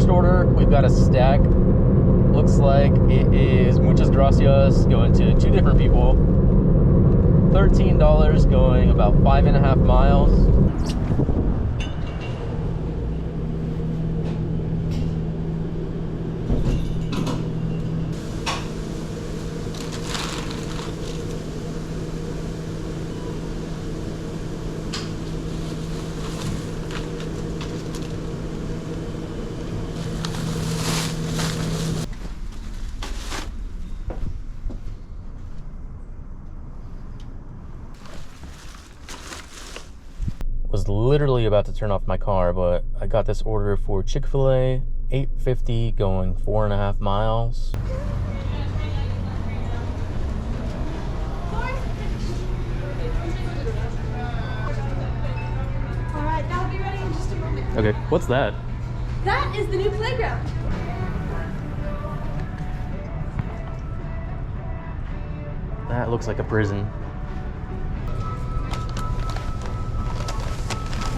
first order, we've got a stack. Looks like it is muchas gracias going to 2 different people. $13 going about 5.5 miles. Was literally about to turn off my car, but I got this order for Chick-fil-A, $8.50 going 4.5 miles. Alright, that'll be ready in just a moment. Okay, what's that? That is the new playground. That looks like a prison.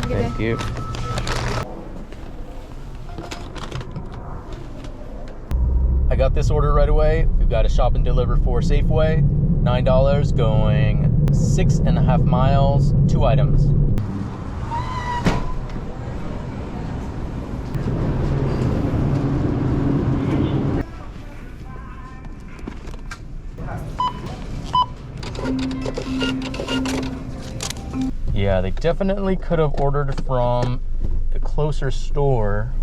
Thank you. I got this order right away. We've got a shop and deliver for Safeway. $9 going 6.5 miles, 2 items. Yeah, they definitely could have ordered from a closer store.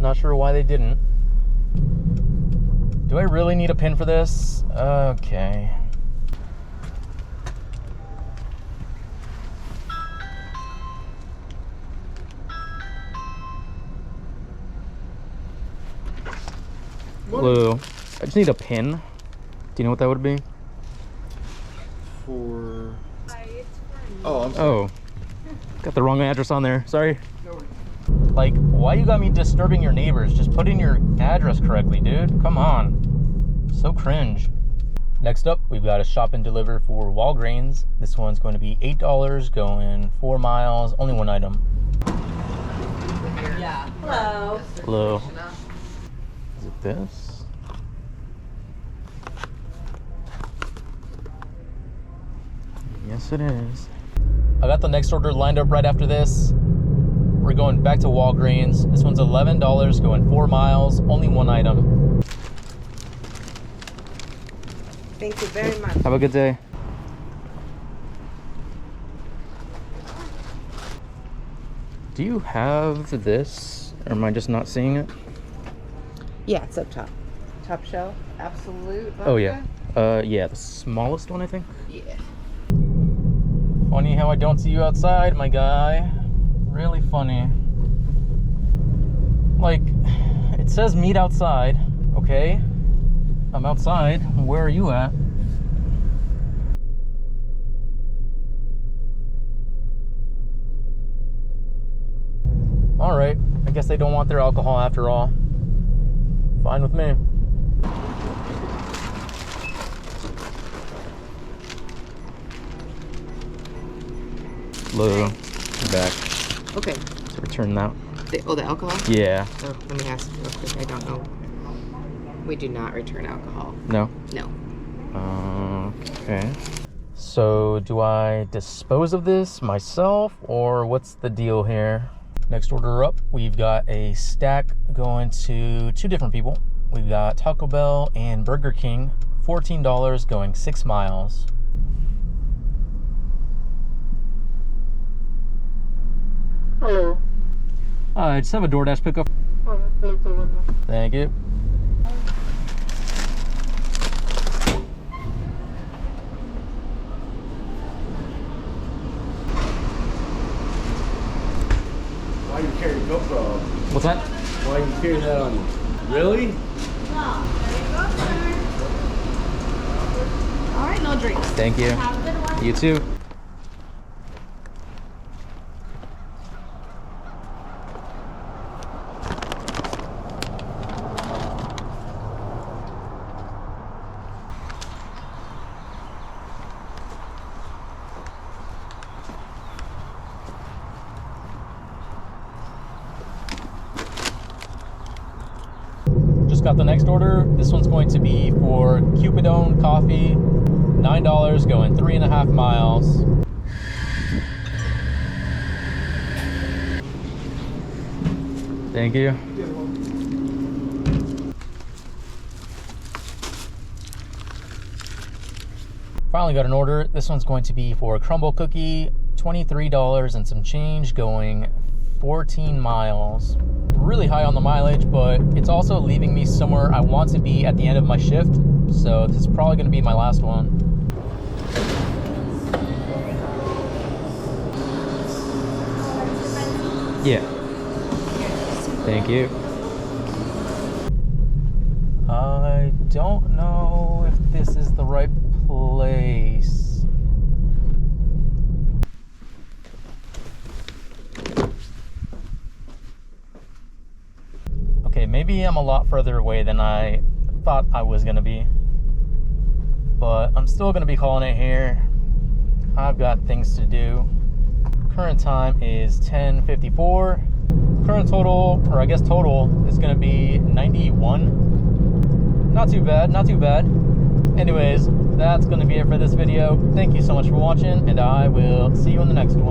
Not sure why they didn't. Do I really need a pin for this? Okay. Hello. I just need a pin. Do you know what that would be? For... Oh, I'm sorry. Oh. Got the wrong address on there. Sorry. Like, why you got me disturbing your neighbors? Just put in your address correctly, dude. Come on. So cringe. Next up, we've got a shop and deliver for Walgreens. This one's going to be $8 going 4 miles, only 1 item. Yeah. Hello. Hello. Is it this? Yes, it is. I got the next order lined up right after this. We're going back to Walgreens. This one's $11 going 4 miles, only 1 item. Thank you very much. Have a good day. Do you have this, or am I just not seeing it? Yeah, it's up top. Top shelf. Absolute. Oh yeah. Yeah, the smallest one, I think. Yeah. Funny how I don't see you outside, my guy. Really funny. Like, it says meet outside, okay? I'm outside. Where are you at? Alright, I guess they don't want their alcohol after all. Fine with me. Hello, I'm back. Okay. So return that. The alcohol? Yeah. Oh, let me ask real quick. I don't know. We do not return alcohol. No? No. Okay. So do I dispose of this myself, or what's the deal here? Next order up, we've got a stack going to 2 different people. We've got Taco Bell and Burger King, $14 going 6 miles. Hello. I just have a DoorDash pickup. Thank you. Why you carry GoPro? What's that? Why you carry that on you? Really? No. There you go, sir. Alright, no drinks. Thank you. Have a good one. You too. got the next order. This one's going to be for Cupidone Coffee, $9, going 3.5 miles. Thank you. Finally got an order. This one's going to be for a crumble cookie, $23 and some change, going 14 miles. Really high on the mileage, but it's also leaving me somewhere I want to be at the end of my shift. So this is probably going to be my last one. Yeah. Thank you. I don't know if this is the right place. Okay, maybe I'm a lot further away than I thought I was gonna be, but I'm still gonna be calling it here. I've got things to do. Current time is 10:54. Current total, or I guess total, is gonna be 91. Not too bad, not too bad. Anyways, that's gonna be it for this video. Thank you so much for watching, and I will see you in the next one.